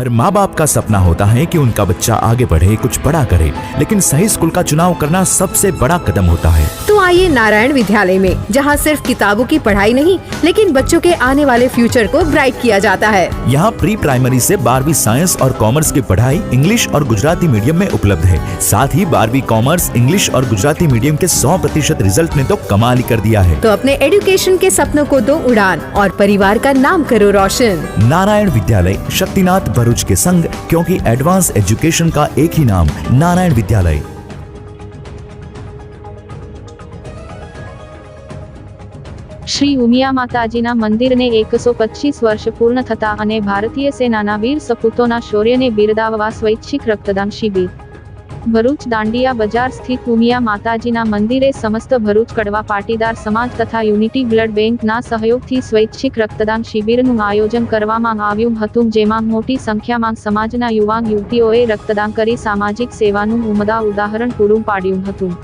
हर माँ बाप का सपना होता है कि उनका बच्चा आगे बढ़े, कुछ बड़ा करे, लेकिन सही स्कूल का चुनाव करना सबसे बड़ा कदम होता है। तो आइए नारायण विद्यालय में, जहाँ सिर्फ किताबों की पढ़ाई नहीं, लेकिन बच्चों के आने वाले फ्यूचर को ब्राइट किया जाता है। यहाँ प्री प्राइमरी से 12वीं साइंस और कॉमर्स की पढ़ाई इंग्लिश और गुजराती मीडियम में उपलब्ध है। साथ ही 12वीं कॉमर्स, इंग्लिश और गुजराती मीडियम के 100% रिजल्ट ने तो कमाल ही कर दिया है। तो अपने एजुकेशन के सपनों को दो उड़ान और परिवार का नाम करो रोशन। नारायण विद्यालय, शक्तिनाथ भरूच के संग, क्योंकि एडवांस एजुकेशन का एक ही नाम, नारायण विद्यालय। श्री ઉમિયા માતાજીના મંદિરને 125 વર્ષ પૂર્ણ થતા અને ભારતીય સેનાના વીર સપૂતોના શૌર્યને બિરદાવવા સ્વૈચ્છિક રક્તદાન શિબિર। ભરૂચ દાંડિયા બજાર સ્થિત ઉમિયા માતાજીના મંદિરે સમસ્ત ભરૂચ કડવા પાટીદાર સમાજ તથા યુનિટી બ્લડ બેંકના સહયોગથી સ્વૈચ્છિક રક્તદાન શિબિરનું આયોજન કરવામાં આવ્યું હતું, જેમાં મોટી સંખ્યામાં સમાજના યુવાન યુવતીઓએ રક્તદાન કરી સામાજિક સેવાનું ઉમદા ઉદાહરણ પૂરું પાડ્યું હતું।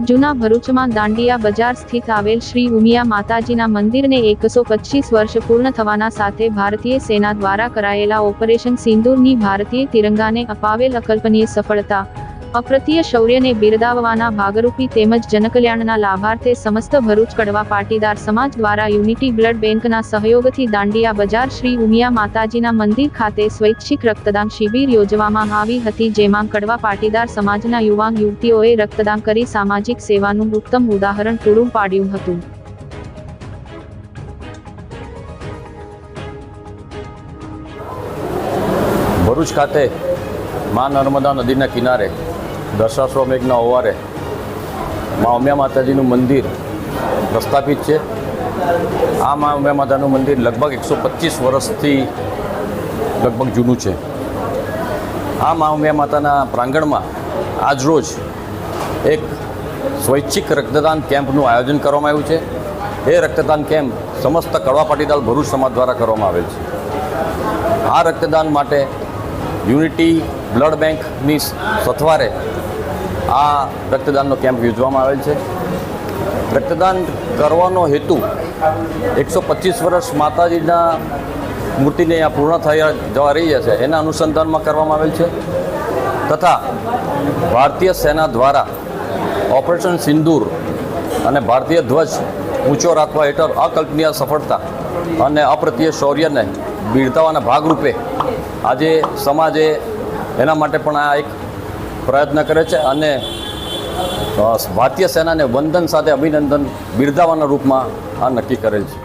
જૂના ભરૂચમાં દાંડિયા બજાર સ્થિત આવેલ શ્રી ઉમિયા માતાજીના મંદિરને 125 વર્ષ પૂર્ણ થવાના સાથે ભારતીય સેના દ્વારા કરાયેલા ઓપરેશન સિંદૂરની ભારતીય તિરંગાને અપાવેલ અકલ્પનીય સફળતા, અપ્રતિય શૌર્યને બિરદાવવાના ભાગરૂપી તેમજ જનકલ્યાણના લાભાર્થે સમસ્ત ભરૂચ કડવા પાટીદાર સમાજ દ્વારા યુનિટી બ્લડ બેંકના સહયોગથી દાંડિયા બજાર શ્રી ઉમિયા માતાજીના મંદિર ખાતે સ્વૈચ્છિક રક્તદાન શિબિર યોજવામાં આવી હતી, જેમાં કડવા પાટીદાર સમાજના યુવાન યુવતીઓએ રક્તદાન કરી સામાજિક સેવાનું ઉત્તમ ઉદાહરણ પૂરું પાડ્યું હતું। ભરૂચ ખાતે મા નર્મદા નદીના કિનારે દશાશ્વમેઘના ઓવારે મા ઉમિયા માતાજીનું મંદિર પ્રસ્થાપિત છે। આ મા ઉમિયા માતાનું મંદિર લગભગ 125 વર્ષથી લગભગ જૂનું છે। આ મા ઉમિયા માતાના પ્રાંગણમાં આજરોજ એક સ્વૈચ્છિક રક્તદાન કેમ્પનું આયોજન કરવામાં આવ્યું છે। એ રક્તદાન કેમ્પ સમસ્ત કડવા પાટીદાર ભરૂચ સમાજ દ્વારા કરવામાં આવેલ છે। આ રક્તદાન માટે યુનિટી બ્લડ બેંકની સથવારે આ રક્તદાનનો કેમ્પ યોજવામાં આવેલ છે। રક્તદાન કરવાનો હેતુ 125 વર્ષ માતાજીના મૂર્તિને અહીંયા પૂર્ણ જવા રહી છે, એના અનુસંધાનમાં કરવામાં આવેલ છે તથા ભારતીય સેના દ્વારા ઓપરેશન સિંદૂર અને ભારતીય ધ્વજ ઊંચો રાખવા હેઠળ અકલ્પનીય સફળતા અને અપ્રતિય શૌર્યને બિરદાવવાના ભાગરૂપે આજે સમાજે એના માટે પણ આ એક પ્રયત્ન કરે છે અને ભારતીય સેનાને વંદન સાથે અભિનંદન બિરદાવવાના રૂપમાં આ નક્કી કરેલ છે।